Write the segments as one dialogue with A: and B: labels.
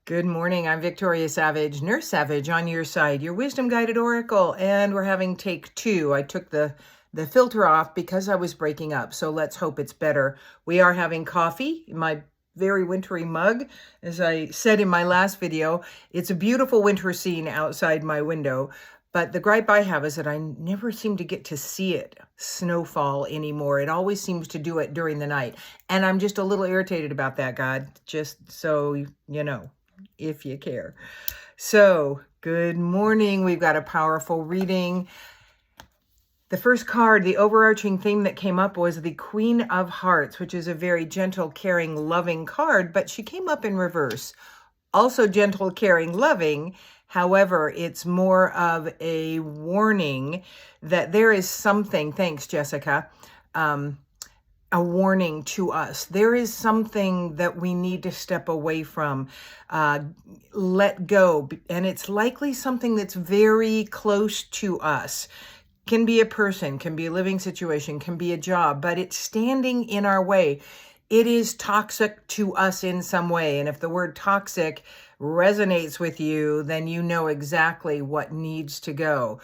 A: Good morning. I'm Victoria Savage, Nurse Savage on your side, your wisdom guided oracle, and we're having take two. I took the filter off because I was breaking up, so let's hope it's better. We are having coffee in my very wintry mug. As I said in my last video, it's a beautiful winter scene outside my window, but the gripe I have is that I never seem to get to see it snowfall anymore. It always seems to do it during the night, and I'm just a little irritated about that, God, just so you know, if you care. So, good morning. We've got a powerful reading. The first card, the overarching theme that came up was the Queen of Hearts, which is a very gentle, caring, loving card, but she came up in reverse. Also gentle, caring, loving. However, it's more of a warning that there is something, thanks, Jessica, a warning to us. There is something that we need to step away from, let go. And it's likely something that's very close to us. Can be a person, can be a living situation, can be a job, but it's standing in our way. It is toxic to us in some way. And if the word toxic resonates with you, then you know exactly what needs to go.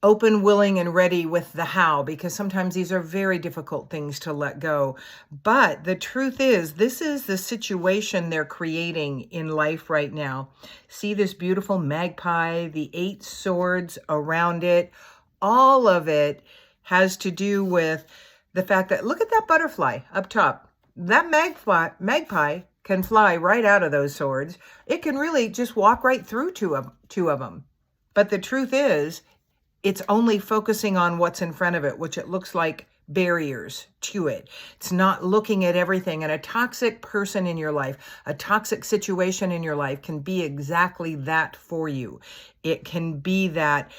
A: Open, willing, and ready with the how, because sometimes these are very difficult things to let go. But the truth is, this is the situation they're creating in life right now. See this beautiful magpie, the 8 swords around it. All of it has to do with the fact that, look at that butterfly up top. That magpie can fly right out of those swords. It can really just walk right through two of them. But the truth is, it's only focusing on what's in front of it, which it looks like barriers to it. It's not looking at everything. And a toxic person in your life, a toxic situation in your life can be exactly that for you. It can be that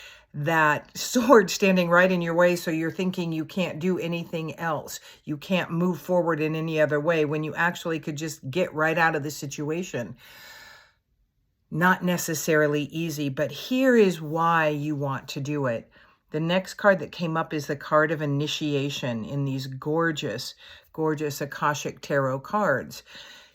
A: sword standing right in your way, so you're thinking you can't do anything else. You can't move forward in any other way when you actually could just get right out of the situation. Not necessarily easy, but here is why you want to do it. The next card that came up is the card of initiation in these gorgeous, gorgeous Akashic Tarot cards.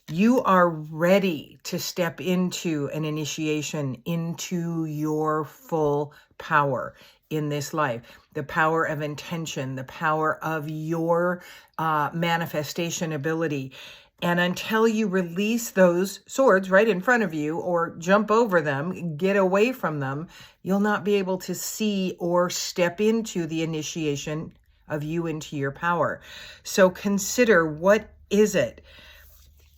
A: You are ready to step into an initiation into your full power in this life. The power of intention, the power of your manifestation ability. And until you release those swords right in front of you or jump over them, get away from them, you'll not be able to see or step into the initiation of you into your power. So consider, what is it?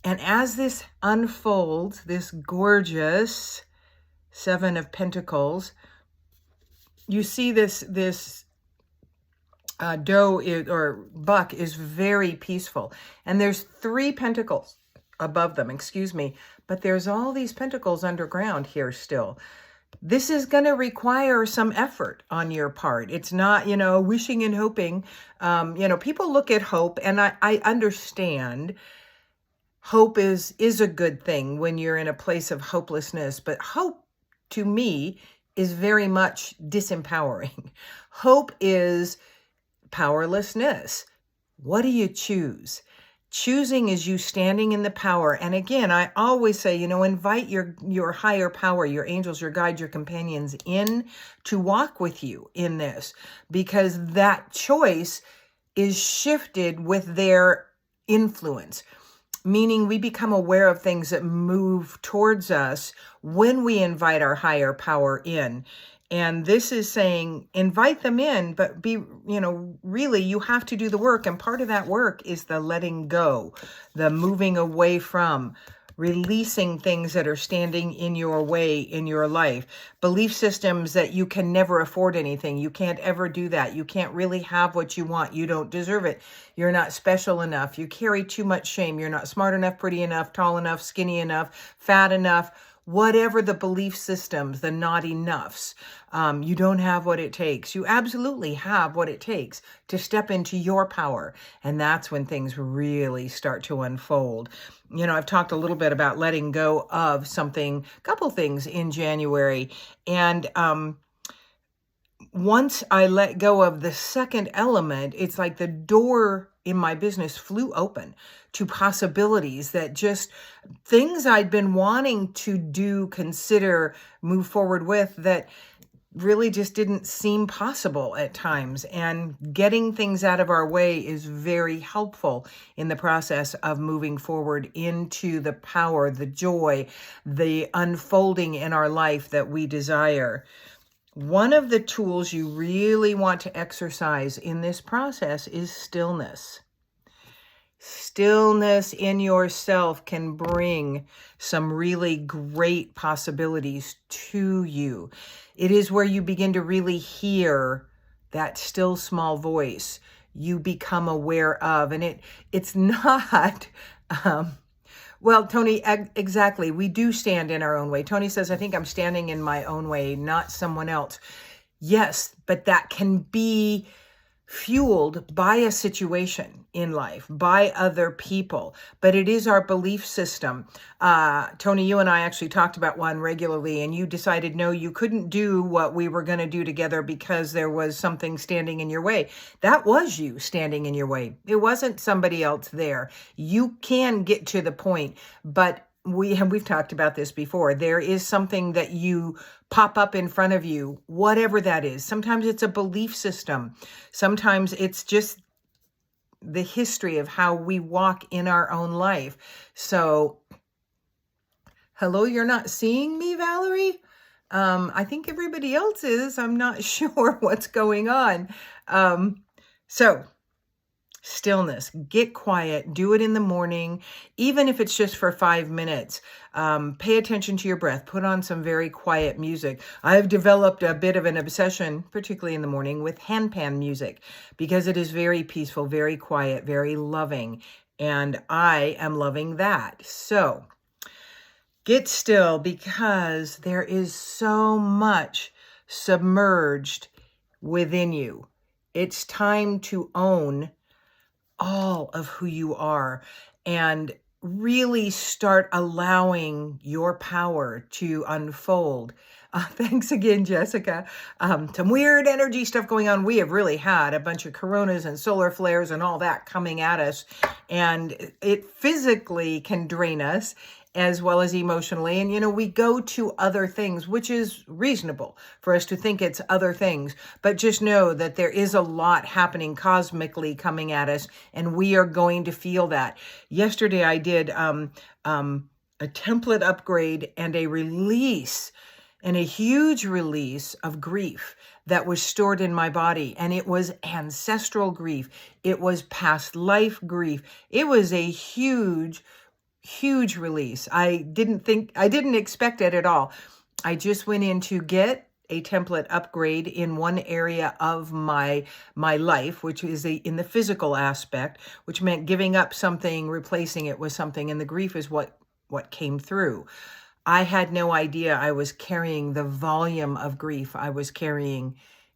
A: And as this unfolds, this gorgeous 7 of Pentacles, you see this doe or buck is very peaceful. And there's 3 pentacles above them, but there's all these pentacles underground here still. This is going to require some effort on your part. It's not, wishing and hoping. People look at hope, and I understand hope is a good thing when you're in a place of hopelessness, but hope to me is very much disempowering. Hope is powerlessness. What do you choose? Choosing is you standing in the power. And again, I always say, invite your higher power, your angels, your guides, your companions in to walk with you in this, because that choice is shifted with their influence. Meaning we become aware of things that move towards us when we invite our higher power in. And this is saying, invite them in, but really you have to do the work. And part of that work is the letting go, the moving away from, releasing things that are standing in your way in your life. Belief systems that you can never afford anything. You can't ever do that. You can't really have what you want. You don't deserve it. You're not special enough. You carry too much shame. You're not smart enough, pretty enough, tall enough, skinny enough, fat enough. Whatever the belief systems, the not enoughs, you don't have what it takes. You absolutely have what it takes to step into your power. And that's when things really start to unfold. I've talked a little bit about letting go of a couple things in January. And once I let go of the second element, it's like the door in my business flew open to possibilities that just things I'd been wanting to do, consider, move forward with that really just didn't seem possible at times. And getting things out of our way is very helpful in the process of moving forward into the power, the joy, the unfolding in our life that we desire. One of the tools you really want to exercise in this process is stillness. Stillness in yourself can bring some really great possibilities to you. It is where you begin to really hear that still small voice you become aware of. And it's not, well, Tony, exactly. We do stand in our own way. Tony says, I think I'm standing in my own way, not someone else. Yes, but that can be fueled by a situation in life, by other people, but it is our belief system. Tony, you and I actually talked about one regularly, and you decided, no, you couldn't do what we were going to do together because there was something standing in your way. That was you standing in your way. It wasn't somebody else there. You can get to the point, but we've talked about this before. There is something that you pop up in front of you, whatever that is. Sometimes it's a belief system. Sometimes it's just the history of how we walk in our own life. So, hello, you're not seeing me, Valerie? I think everybody else is. I'm not sure what's going on. So, stillness, get quiet, do it in the morning, even if it's just for 5 minutes. Pay attention to your breath, put on some very quiet music. I've developed a bit of an obsession, particularly in the morning, with handpan music because it is very peaceful, very quiet, very loving, and I am loving that. So get still because there is so much submerged within you. It's time to own all of who you are and really start allowing your power to unfold. Thanks again, Jessica. Some weird energy stuff going on. We have really had a bunch of coronas and solar flares and all that coming at us, and it physically can drain us as well as emotionally. And, we go to other things, which is reasonable for us to think it's other things. But just know that there is a lot happening cosmically coming at us, and we are going to feel that. Yesterday, I did a template upgrade and a release, and a huge release of grief that was stored in my body. And it was ancestral grief. It was past life grief. It was a huge release. I didn't expect it at all. I just went in to get a template upgrade in one area of my life, which is in the physical aspect, which meant giving up something, replacing it with something, and the grief is what came through. I had no idea I was carrying the volume of grief I was carrying,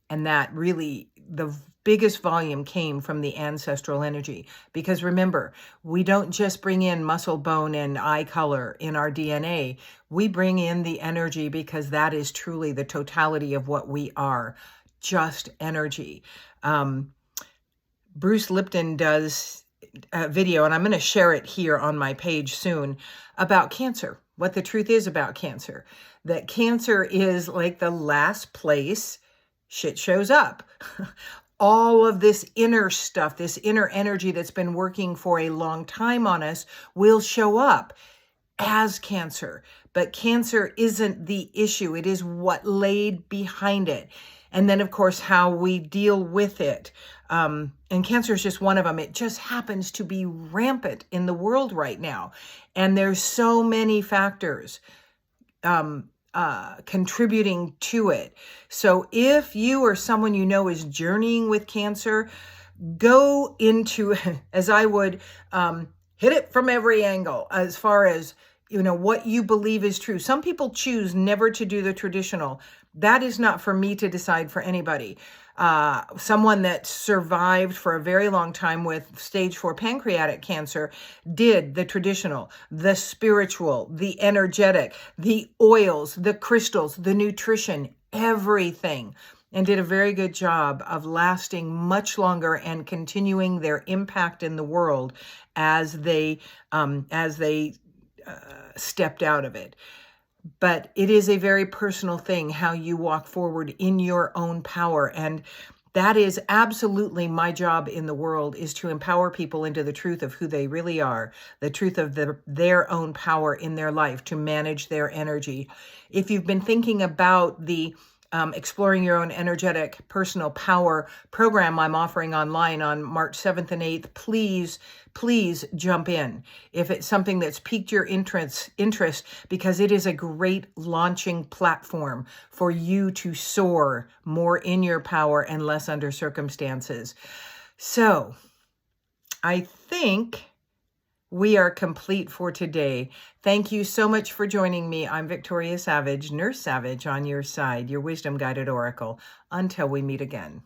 A: and that really the biggest volume came from the ancestral energy. Because remember, we don't just bring in muscle, bone, and eye color in our DNA. We bring in the energy because that is truly the totality of what we are, just energy. Bruce Lipton does a video, and I'm going to share it here on my page soon, about cancer, what the truth is about cancer. That cancer is like the last place shit shows up. All of this inner stuff, this inner energy that's been working for a long time on us will show up as cancer. But cancer isn't the issue. It is what laid behind it. And then, of course, how we deal with it. And cancer is just one of them. It just happens to be rampant in the world right now. And there's so many factors contributing to it. So if you or someone you know is journeying with cancer, go into, as I would, hit it from every angle as far as, what you believe is true. Some people choose never to do the traditional. That is not for me to decide for anybody. Someone that survived for a very long time with stage 4 pancreatic cancer did the traditional, the spiritual, the energetic, the oils, the crystals, the nutrition, everything. and did a very good job of lasting much longer and continuing their impact in the world as they stepped out of it. But it is a very personal thing how you walk forward in your own power. And that is absolutely my job in the world, is to empower people into the truth of who they really are, the truth of their own power in their life, to manage their energy. If you've been thinking about the Exploring Your Own Energetic Personal Power program I'm offering online on March 7th and 8th, please jump in if it's something that's piqued your interest, because it is a great launching platform for you to soar more in your power and less under circumstances. So I think we are complete for today. Thank you so much for joining me. I'm Victoria Savage, Nurse Savage, on your side, your wisdom guided oracle. Until we meet again.